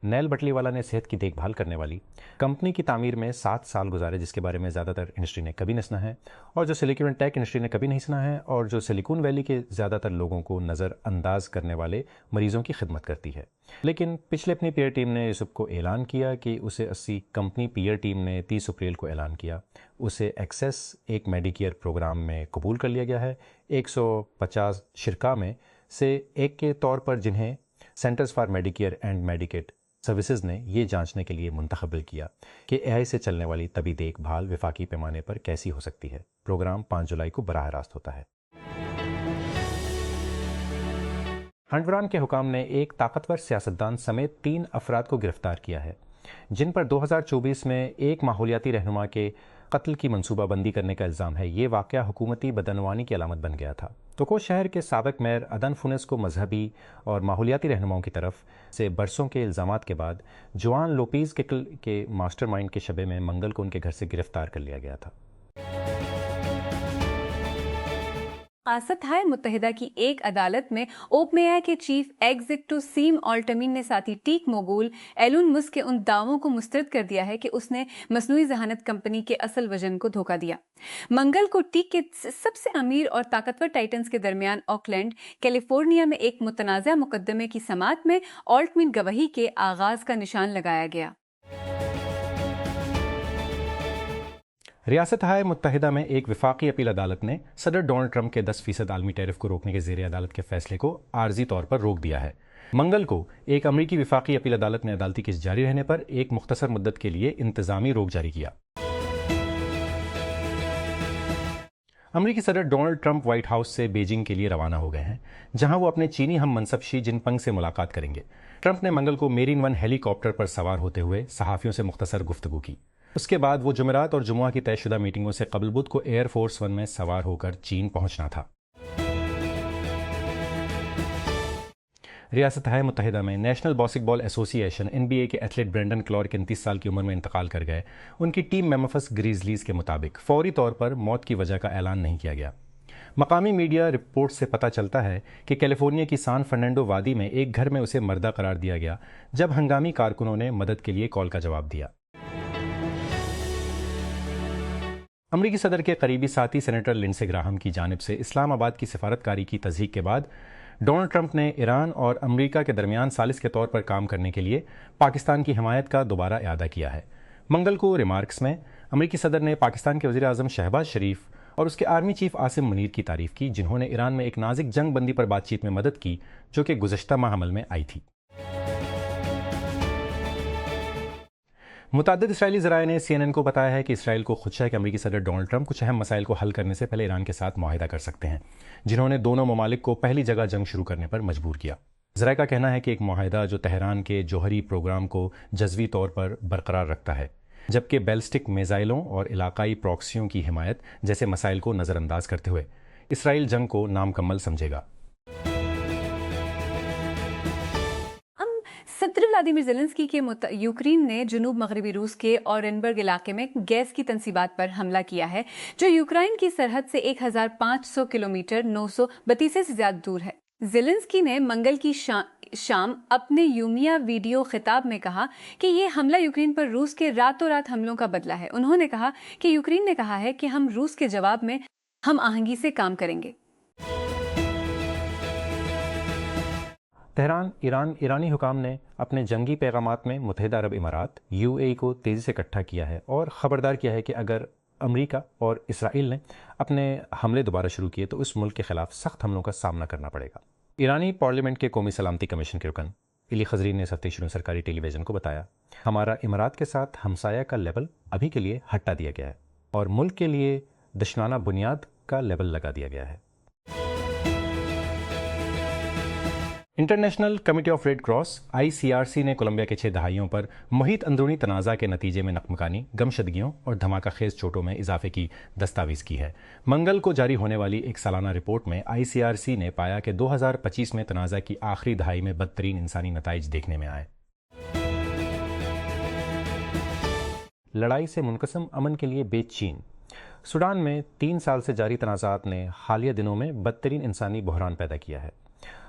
نیل Batley والا نے صحت کی دیکھ بھال کرنے والی کمپنی کی تعمیر میں 7 سال گزارے، جس کے بارے میں زیادہ تر انڈسٹری نے کبھی نہ سنا ہے، اور جو سلیکون ٹیک انڈسٹری نے کبھی نہیں سنا ہے، اور جو سلیکون ویلی کے زیادہ تر لوگوں کو نظر انداز کرنے والے مریضوں کی خدمت کرتی ہے۔ لیکن پچھلے اپنی پیئر ٹیم نے یوسف کو اعلان کیا کہ اسے 80 کمپنی پیئر ٹیم نے 30 اپریل کو اعلان کیا اسے ایکسیس ایک میڈیکیئر پروگرام میں قبول کر لیا گیا ہے۔ 150 شرکاء میں سے ایک کے طور پر جنہیں centres for Medicare and medicate services نے یہ جانچنے کے لیے منتخب کیا کہ اے آئی سے چلنے والی طبی دیکھ بھال وفاقی پیمانے پر کیسی ہو سکتی ہے۔ پروگرام 5 جولائی کو براہ راست ہوتا ہے۔ ہنڈوران کے حکام نے ایک طاقتور سیاستدان سمیت 3 افراد کو گرفتار کیا ہے، جن پر 2024 میں ایک ماحولیاتی رہنما کے قتل کی منصوبہ بندی کرنے کا الزام ہے۔ یہ واقعہ حکومتی بدعنوانی کی علامت بن گیا تھا۔ توکو شہر کے سابق میئر ادن فونس کو مذہبی اور ماحولیاتی رہنماؤں کی طرف سے برسوں کے الزامات کے بعد جوان لوپیز کے ماسٹر مائنڈ کے شبے میں منگل کو ان کے گھر سے گرفتار کر لیا گیا تھا۔ ریاستہائے متحدہ کی ایک عدالت میں اوپن اے آئی کے چیف ایگزیکٹو سیم آلٹمین نے ساتھی ٹیک موگول ایلون مسک کے ان دعووں کو مسترد کر دیا ہے کہ اس نے مصنوعی ذہانت کمپنی کے اصل وژن کو دھوکہ دیا۔ منگل کو ٹیک کے سب سے امیر اور طاقتور ٹائٹنز کے درمیان آکلینڈ، کیلیفورنیا میں ایک متنازع مقدمے کی سماعت میں آلٹمین گواہی کے آغاز کا نشان لگایا گیا۔ ریاستہائے متحدہ میں ایک وفاقی اپیل عدالت نے صدر ڈونلڈ ٹرمپ کے 10% عالمی ٹیرف کو روکنے کے زیر عدالت کے فیصلے کو عارضی طور پر روک دیا ہے۔ منگل کو ایک امریکی وفاقی اپیل عدالت نے عدالتی کیس جاری رہنے پر ایک مختصر مدت کے لیے انتظامی روک جاری کیا۔ امریکی صدر ڈونلڈ ٹرمپ وائٹ ہاؤس سے بیجنگ کے لیے روانہ ہو گئے ہیں، جہاں وہ اپنے چینی ہم منصب شی جن پنگ سے ملاقات کریں گے۔ ٹرمپ نے منگل کو میرین 1 ہیلی کاپٹر پر سوار ہوتے ہوئے صحافیوں سے مختصر گفتگو کی۔ اس کے بعد وہ جمعرات اور جمعہ کی طے شدہ میٹنگوں سے قبل بدھ کو ایئر فورس 1 میں سوار ہو کر چین پہنچنا تھا۔ ریاستہائے متحدہ میں نیشنل باسکٹ بال ایسوسی ایشن NBA کے ایتھلیٹ برینڈن کلارک 29 سال کی عمر میں انتقال کر گئے۔ ان کی ٹیم میمفس گریزلیز کے مطابق فوری طور پر موت کی وجہ کا اعلان نہیں کیا گیا۔ مقامی میڈیا رپورٹ سے پتہ چلتا ہے کہ کیلیفورنیا کی سان فرنانڈو وادی میں ایک گھر میں اسے مردہ قرار دیا گیا جب ہنگامی کارکنوں نے مدد کے لیے کال کا جواب دیا۔ امریکی صدر کے قریبی ساتھی سینیٹر لنڈسے گراہم کی جانب سے اسلام آباد کی سفارتکاری کی تصدیق کے بعد ڈونلڈ ٹرمپ نے ایران اور امریکہ کے درمیان ثالث کے طور پر کام کرنے کے لیے پاکستان کی حمایت کا دوبارہ اعادہ کیا ہے۔ منگل کو ریمارکس میں امریکی صدر نے پاکستان کے وزیر اعظم شہباز شریف اور اس کے آرمی چیف عاصم منیر کی تعریف کی، جنہوں نے ایران میں ایک نازک جنگ بندی پر بات چیت میں مدد کی جو کہ گزشتہ ماہ عمل میں آئی تھی۔ متعدد اسرائیلی ذرائع نے CNN کو بتایا ہے کہ اسرائیل کو خدشہ ہے کہ امریکی صدر ڈونلڈ ٹرمپ کچھ اہم مسائل کو حل کرنے سے پہلے ایران کے ساتھ معاہدہ کر سکتے ہیں، جنہوں نے دونوں ممالک کو پہلی جگہ جنگ شروع کرنے پر مجبور کیا۔ ذرائع کا کہنا ہے کہ ایک معاہدہ جو تہران کے جوہری پروگرام کو جزوی طور پر برقرار رکھتا ہے، جبکہ بیلسٹک میزائلوں اور علاقائی پراکسیوں کی حمایت جیسے مسائل کو نظر انداز کرتے ہوئے اسرائیل جنگ کو نامکمل سمجھے گا۔ صدر ولادیمیر زیلنسکی کے یوکرین نے جنوب مغربی روس کے اورینبرگ علاقے میں گیس کی تنصیبات پر حملہ کیا ہے، جو یوکرائن کی سرحد سے 1500 کلومیٹر 932 سے زیادہ دور ہے۔ زیلنسکی نے منگل کی شام اپنے یومیہ ویڈیو خطاب میں کہا کہ یہ حملہ یوکرین پر روس کے راتوں رات حملوں کا بدلہ ہے۔ انہوں نے کہا کہ یوکرین نے کہا ہے کہ ہم روس کے جواب میں ہم آہنگی سے کام کریں گے۔ تہران ایرانی حکام نے اپنے جنگی پیغامات میں متحدہ عرب امارات UAE کو تیزی سے اکٹھا کیا ہے اور خبردار کیا ہے کہ اگر امریکہ اور اسرائیل نے اپنے حملے دوبارہ شروع کیے تو اس ملک کے خلاف سخت حملوں کا سامنا کرنا پڑے گا۔ ایرانی پارلیمنٹ کے قومی سلامتی کمیشن کے رکن علی خضری نے اس ہفتے شروع سرکاری ٹیلی ویژن کو بتایا، ہمارا امارات کے ساتھ ہمسایہ کا لیبل ابھی کے لیے ہٹا دیا گیا ہے اور ملک کے لیے دشنانہ بنیاد کا لیبل لگا دیا گیا ہے۔ International Committee of Red Cross ICRC نے کولمبیا کے 6 دہائیوں پر محیط اندرونی تنازع کے نتیجے میں نقمکانی، گمشدگیوں اور دھماکہ خیز چوٹوں میں اضافے کی دستاویز کی ہے۔ منگل کو جاری ہونے والی ایک سالانہ رپورٹ میں ICRC نے پایا کہ 2025 میں تنازع کی آخری دہائی میں بدترین انسانی نتائج دیکھنے میں آئے۔ لڑائی سے منقسم امن کے لیے بے چین۔ سوڈان میں 3 سال سے جاری تنازعات نے حالیہ دنوں میں بدترین انسانی بحران پیدا کیا ہے۔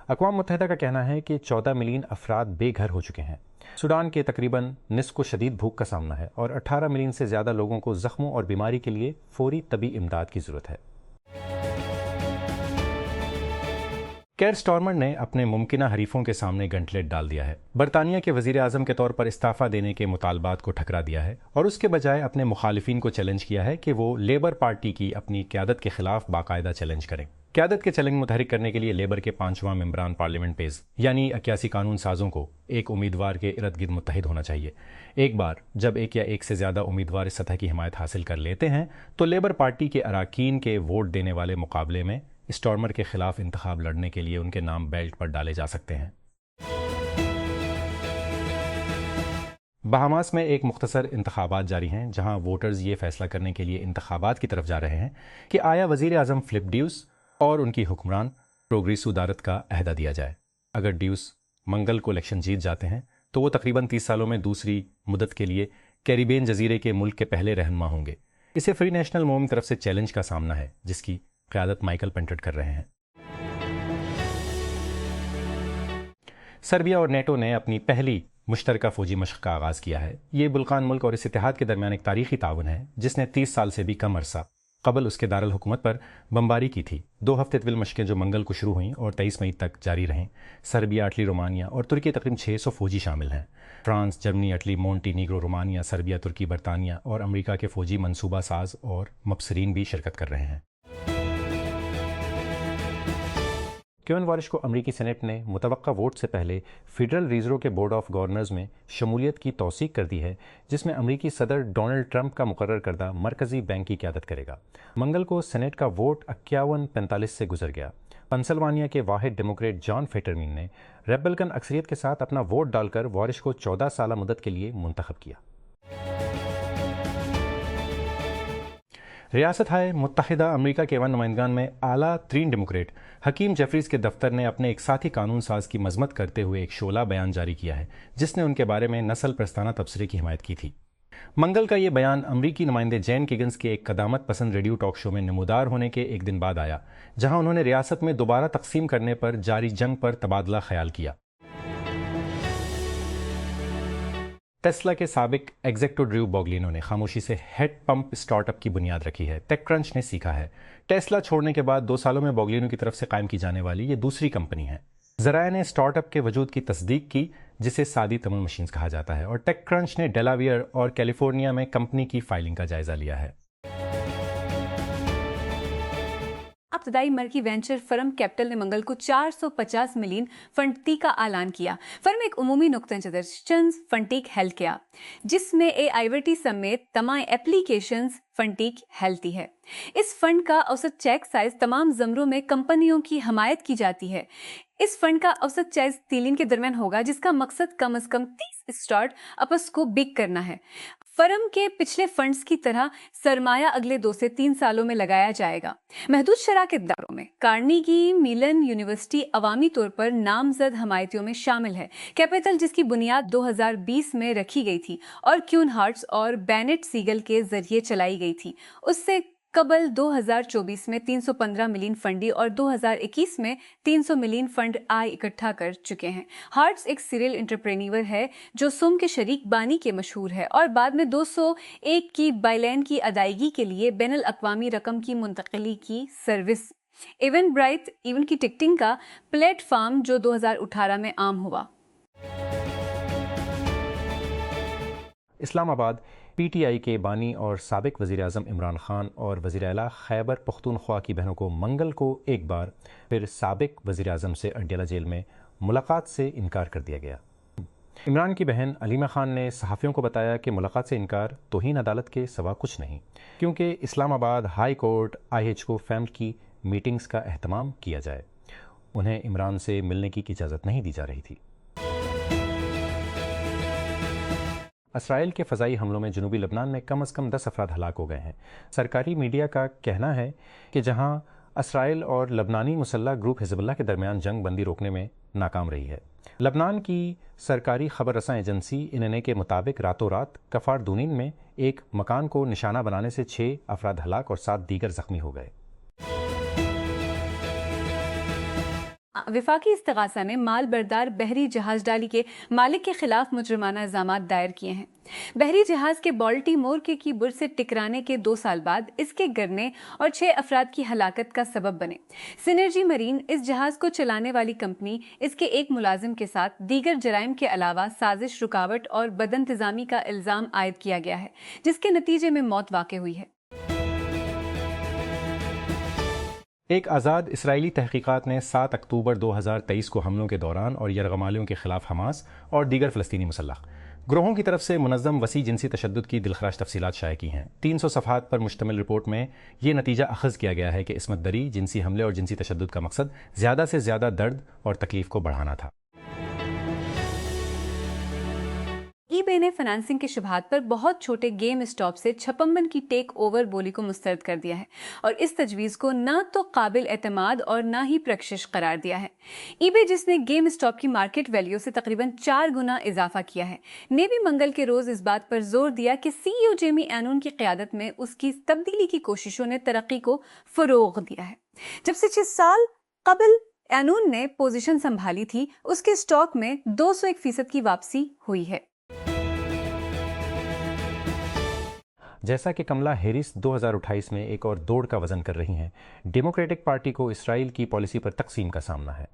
اقوام متحدہ کا کہنا ہے کہ 14 ملین افراد بے گھر ہو چکے ہیں۔ سوڈان کے تقریباً نصف کو شدید بھوک کا سامنا ہے اور 18 ملین سے زیادہ لوگوں کو زخموں اور بیماری کے لیے فوری طبی امداد کی ضرورت ہے۔ کیئر سٹارمر نے اپنے ممکنہ حریفوں کے سامنے گنٹلیٹ ڈال دیا ہے۔ برطانیہ کے وزیر اعظم کے طور پر استعفیٰ دینے کے مطالبات کو ٹھکرا دیا ہے اور اس کے بجائے اپنے مخالفین کو چیلنج کیا ہے کہ وہ لیبر پارٹی کی اپنی قیادت کے خلاف باقاعدہ چیلنج کریں۔ قیادت کے چیلنج متحرک کرنے کے لیے لیبر کے 5واں ممبران پارلیمنٹ پیز یعنی 81 قانون سازوں کو ایک امیدوار کے ارد گرد متحد ہونا چاہیے۔ ایک بار جب ایک یا ایک سے زیادہ امیدوار اس سطح کی حمایت حاصل کر لیتے ہیں تو لیبر پارٹی کے اراکین کے ووٹ دینے والے مقابلے میں اسٹارمر کے خلاف انتخاب لڑنے کے لیے ان کے نام بیلٹ پر ڈالے جا سکتے ہیں۔ بہاماس میں ایک مختصر انتخابات جاری ہیں جہاں ووٹرز یہ فیصلہ کرنے کے لیے انتخابات کی طرف جا رہے ہیں کہ آیا وزیر اعظم فلپ ڈیوس اور ان کی حکمران پروگریسو دارت کا عہدہ دیا جائے۔ اگر ڈیوس منگل کو الیکشن جیت جاتے ہیں تو وہ تقریباً 30 سالوں میں دوسری مدت کے لیے کیریبین جزیرے کے ملک کے پہلے رہنما ہوں گے۔ اسے فری نیشنل موومنٹ کی طرف سے چیلنج کا سامنا ہے جس کی قیادت مائیکل پینٹرڈ کر رہے ہیں۔ سربیا اور نیٹو نے اپنی پہلی مشترکہ فوجی مشق کا آغاز کیا ہے۔ یہ بلقان ملک اور اس اتحاد کے درمیان ایک تاریخی تعاون ہے جس نے 30 سال سے بھی کم عرصہ قبل اس کے دارالحکومت پر بمباری کی تھی۔ 2 ہفتے طویل مشقیں جو منگل کو شروع ہوئیں اور 23 مئی تک جاری رہیں۔ سربیا، اٹلی، رومانیہ اور ترکی تقریباً 600 فوجی شامل ہیں۔ France, Germany, Italy, Montenegro, Romania, Serbia, Turkey, برطانیہ اور امریکہ کے فوجی منصوبہ ساز اور مبصرین بھی شرکت کر رہے ہیں۔ کیون وارش کو امریکی سینٹ نے متوقع ووٹ سے پہلے فیڈرل ریزرو کے بورڈ آف گورنرز میں شمولیت کی توثیق کر دی ہے جس میں امریکی صدر ڈونلڈ ٹرمپ کا مقرر کردہ مرکزی بینک کی قیادت کرے گا۔ منگل کو سینٹ کا ووٹ 51-45 سے گزر گیا۔ پنسلوانیا کے واحد ڈیموکریٹ جان فیٹرمین نے ریپبلکن اکثریت کے ساتھ اپنا ووٹ ڈال کر وارش کو 14 سالہ مدت کے لیے منتخب کیا۔ ریاستہائے متحدہ امریکہ کے 1 نمائندگان میں اعلیٰ ترین ڈیموکریٹ حکیم جیفریز کے دفتر نے اپنے ایک ساتھی قانون ساز کی مذمت کرتے ہوئے ایک شعلہ بیان جاری کیا ہے جس نے ان کے بارے میں نسل پرستانہ تبصرے کی حمایت کی تھی۔ منگل کا یہ بیان امریکی نمائندے جین کیگنز کے ایک قدامت پسند ریڈیو ٹاک شو میں نمودار ہونے کے ایک دن بعد آیا جہاں انہوں نے ریاست میں دوبارہ تقسیم کرنے پر جاری جنگ پر تبادلہ خیال کیا۔ ٹیسلا کے سابق ایگزیکٹو ڈریو باگلینو نے خاموشی سے ہیڈ پمپ اسٹارٹ اپ کی بنیاد رکھی ہے۔ ٹیک کرنچ نے سیکھا ہے ٹیسلا چھوڑنے کے بعد 2 سالوں میں باگلینو کی طرف سے قائم کی جانے والی یہ دوسری کمپنی ہے۔ ذرائع نے اسٹارٹ اپ کے وجود کی تصدیق کی جسے سادی تمل مشینز کہا جاتا ہے، اور ٹیک کرنچ نے ڈیلاویئر اور کیلیفورنیا میں کمپنی کی فائلنگ کا جائزہ لیا ہے۔ ابتدائی مرکی وینچر فرم کیپٹل نے منگل کو 450 ملین فنڈی کا اعلان کیا۔ فرم ایک عمومی نقطۂ نظر فنٹیک ہیل کیا جس میں آئی سمیت تمام اپلیکیشنز فنٹیک ہیلتی ہے۔ اس فنڈ کا اوسط چیک سائز تمام زمروں میں کمپنیوں کی حمایت کی جاتی ہے۔ اس فنڈ کا اوسط چیک تیلین کے درمیان ہوگا جس کا مقصد کم از کم 30 اسٹارٹ اپس کو بگ کرنا ہے۔ فرم کے پچھلے فنڈز کی طرح سرمایہ اگلے 2 سے 3 سالوں میں لگایا جائے گا۔ محدود شراکت داروں میں کارنیگی میلن یونیورسٹی عوامی طور پر نامزد حمایتیوں میں شامل ہے۔ کیپٹل جس کی بنیاد 2020 میں رکھی گئی تھی اور کیون ہارٹس اور بینٹ سیگل کے ذریعے چلائی گئی تھی، اس سے قبل 2024 میں 315 ملین فنڈی اور 2021 میں 300 ملین فنڈ آئی اکٹھا کر چکے ہیں۔ ہارٹس ایک سیریل انٹرپرینیور ہے جو سم کے شریک بانی کے مشہور ہے اور بعد میں 201 کی بائلین کی ادائیگی کے لیے بین الاقوامی رقم کی منتقلی کی سروس ایون برائٹ ایون کی ٹکٹنگ کا پلیٹ فارم جو 2018 میں عام ہوا۔ اسلام آباد پی ٹی آئی کے بانی اور سابق وزیر اعظم عمران خان اور وزیر اعلیٰ خیبر پختونخوا کی بہنوں کو منگل کو ایک بار پھر سابق وزیر اعظم سے اڈیالہ جیل میں ملاقات سے انکار کر دیا گیا۔ عمران کی بہن علیمہ خان نے صحافیوں کو بتایا کہ ملاقات سے انکار توہین عدالت کے سوا کچھ نہیں، کیونکہ اسلام آباد ہائی کورٹ IH کو فیملی کی میٹنگز کا اہتمام کیا جائے۔ انہیں عمران سے ملنے کی اجازت نہیں دی جا رہی تھی۔ اسرائیل کے فضائی حملوں میں جنوبی لبنان میں کم از کم 10 افراد ہلاک ہو گئے ہیں۔ سرکاری میڈیا کا کہنا ہے کہ جہاں اسرائیل اور لبنانی مسلح گروپ حزب اللہ کے درمیان جنگ بندی روکنے میں ناکام رہی ہے۔ لبنان کی سرکاری خبر رساں ایجنسی NNA کے مطابق راتوں رات کفار دونین میں ایک مکان کو نشانہ بنانے سے 6 افراد ہلاک اور 7 دیگر زخمی ہو گئے۔ وفاقی استغاثہ نے مال بردار بحری جہاز ڈالی کے مالک کے خلاف مجرمانہ الزامات دائر کیے ہیں۔ بحری جہاز کے بالٹی مور کی برج سے ٹکرانے کے 2 سال بعد اس کے گرنے اور 6 افراد کی ہلاکت کا سبب بنے۔ سینرجی مرین اس جہاز کو چلانے والی کمپنی اس کے ایک ملازم کے ساتھ دیگر جرائم کے علاوہ سازش، رکاوٹ اور بد انتظامی کا الزام عائد کیا گیا ہے، جس کے نتیجے میں موت واقع ہوئی ہے۔ ایک آزاد اسرائیلی تحقیقات نے 7 اکتوبر 2023 کو حملوں کے دوران اور یرغمالیوں کے خلاف حماس اور دیگر فلسطینی مسلح گروہوں کی طرف سے منظم وسیع جنسی تشدد کی دلخراش تفصیلات شائع کی ہیں۔ 300 صفحات پر مشتمل رپورٹ میں یہ نتیجہ اخذ کیا گیا ہے کہ عصمت دری، جنسی حملے اور جنسی تشدد کا مقصد زیادہ سے زیادہ درد اور تکلیف کو بڑھانا تھا۔ ای بے نے فنانسنگ کے شبہات پر بہت چھوٹے گیم اسٹاپ سے 56 کی ٹیک اوور بولی کو مسترد کر دیا ہے اور اس تجویز کو نہ تو قابل اعتماد اور نہ ہی پرکشش قرار دیا ہے۔ ای بے، جس نے گیم اسٹاپ کی مارکیٹ ویلیو سے تقریباً 4 گنا اضافہ کیا ہے، نے بھی منگل کے روز اس بات پر زور دیا کہ سی ای او جیمی اینون کی قیادت میں اس کی تبدیلی کی کوششوں نے ترقی کو فروغ دیا ہے۔ جب سے 6 سال قبل اینون نے پوزیشن سنبھالی تھی، اس کے اسٹاک میں 201% کی واپسی ہوئی ہے۔ جیسا کہ کملا ہیرس 2028 میں ایک اور دوڑ کا وزن کر رہی ہیں، ڈیموکریٹک پارٹی کو اسرائیل کی پالیسی پر تقسیم کا سامنا ہے۔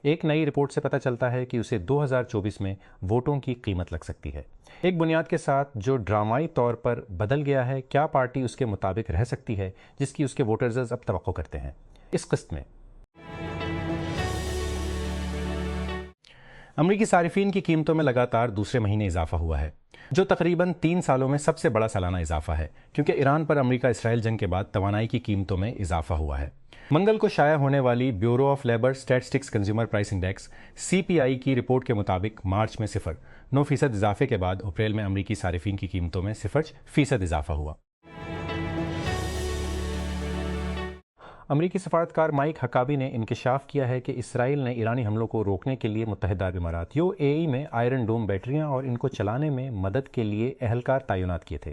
ایک نئی رپورٹ سے پتہ چلتا ہے کہ اسے 2024 میں ووٹوں کی قیمت لگ سکتی ہے، ایک بنیاد کے ساتھ جو ڈرامائی طور پر بدل گیا ہے۔ کیا پارٹی اس کے مطابق رہ سکتی ہے جس کی اس کے ووٹرز اب توقع کرتے ہیں؟ اس قسط میں امریکی صارفین کی قیمتوں میں لگاتار دوسرے مہینے اضافہ ہوا ہے، جو تقریباً 3 سالوں میں سب سے بڑا سالانہ اضافہ ہے، کیونکہ ایران پر امریکہ اسرائیل جنگ کے بعد توانائی کی قیمتوں میں اضافہ ہوا ہے۔ منگل کو شائع ہونے والی bureau of labour statistics consumer price index CPI کی رپورٹ کے مطابق مارچ میں 0.9% اضافے کے بعد اپریل میں امریکی صارفین کی قیمتوں میں 0% اضافہ ہوا۔ امریکی سفارتکار مائک حکابی نے انکشاف کیا ہے کہ اسرائیل نے ایرانی حملوں کو روکنے کے لیے متحدہ عرب امارات UAE میں آئرن ڈوم بیٹریاں اور ان کو چلانے میں مدد کے لیے اہلکار تعینات کیے تھے۔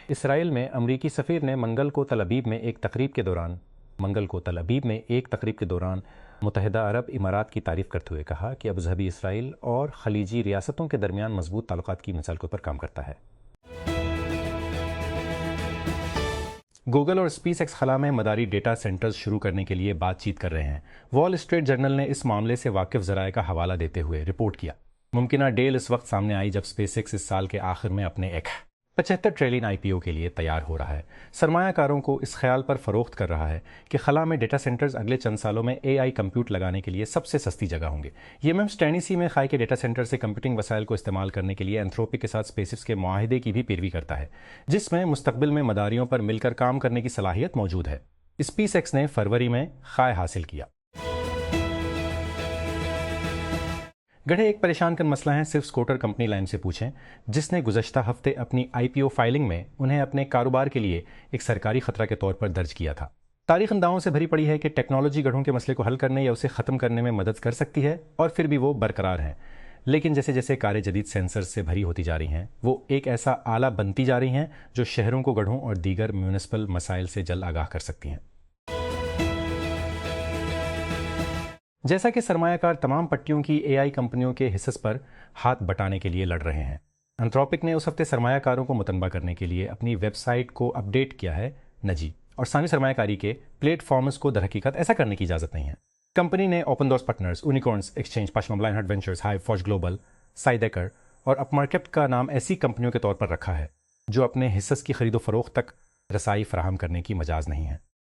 اسرائیل میں امریکی سفیر نے منگل کو تل ابیب میں ایک تقریب کے دوران متحدہ عرب امارات کی تعریف کرتے ہوئے کہا کہ ابوظہبی اسرائیل اور خلیجی ریاستوں کے درمیان مضبوط تعلقات کی مثال کے اوپر کام کرتا ہے۔ گوگل اور اسپیس ایکس خلا میں مداری ڈیٹا سینٹرز شروع کرنے کے لیے بات چیت کر رہے ہیں۔ وال اسٹریٹ جرنل نے اس معاملے سے واقف ذرائع کا حوالہ دیتے ہوئے رپورٹ کیا۔ ممکنہ ڈیل اس وقت سامنے آئی جب اسپیس ایکس اس سال کے آخر میں اپنے 75 ٹریلین IPO کے لیے تیار ہو رہا ہے۔ سرمایہ کاروں کو اس خیال پر فروخت کر رہا ہے کہ خلا میں ڈیٹا سینٹرز اگلے چند سالوں میں AI کمپیوٹ لگانے کے لیے سب سے سستی جگہ ہوں گے۔ یہ میمز ٹینیسی میں خائی کے ڈیٹا سینٹر سے کمپیوٹنگ وسائل کو استعمال کرنے کے لیے اینتھروپک کے ساتھ اسپیس ایکس کے معاہدے کی بھی پیروی کرتا ہے، جس میں مستقبل میں مداریوں پر مل کر کام کرنے کی صلاحیت موجود ہے۔ اسپیس ایکس نے فروری میں خائے حاصل کیا۔ گڑھے ایک پریشان کن مسئلہ ہے، صرف اسکوٹر کمپنی لائن سے پوچھیں، جس نے گزشتہ ہفتے اپنی IPO فائلنگ میں انہیں اپنے کاروبار کے لیے ایک سرکاری خطرہ کے طور پر درج کیا تھا۔ تاریخ ان دعووں سے بھری پڑی ہے کہ ٹیکنالوجی گڑھوں کے مسئلے کو حل کرنے یا اسے ختم کرنے میں مدد کر سکتی ہے، اور پھر بھی وہ برقرار ہیں۔ لیکن جیسے جیسے کاریں جدید سینسرز سے بھری ہوتی جا رہی ہیں، وہ ایک ایسا آلہ بنتی جا رہی ہیں جو شہروں کو گڑھوں اور دیگر میونسپل مسائل سے جلد آگاہ کر سکتی ہیں۔ جیسا کہ سرمایہ کار تمام پٹیوں کی AI کمپنیوں کے حصص پر ہاتھ بٹانے کے لیے لڑ رہے ہیں، اینتھروپک نے اس ہفتے سرمایہ کاروں کو متنبہ کرنے کے لیے اپنی ویب سائٹ کو اپ ڈیٹ کیا ہے۔ نجی اور ثانوی سرمایہ کاری کے پلیٹ فارمز کو در حقیقت ایسا کرنے کی اجازت نہیں ہے۔ کمپنی نے Open Doors Partners, Unicorns Exchange, پشما بلائن ہارٹ وینچرز، ہائی فوج گلوبل، سائیڈیکر اور اپ مارکیٹ کا نام ایسی کمپنیوں کے طور پر رکھا ہے جو اپنے حصص کی خرید و فروخت تک رسائی فراہم کرنے کی مجاز نہیں ہے۔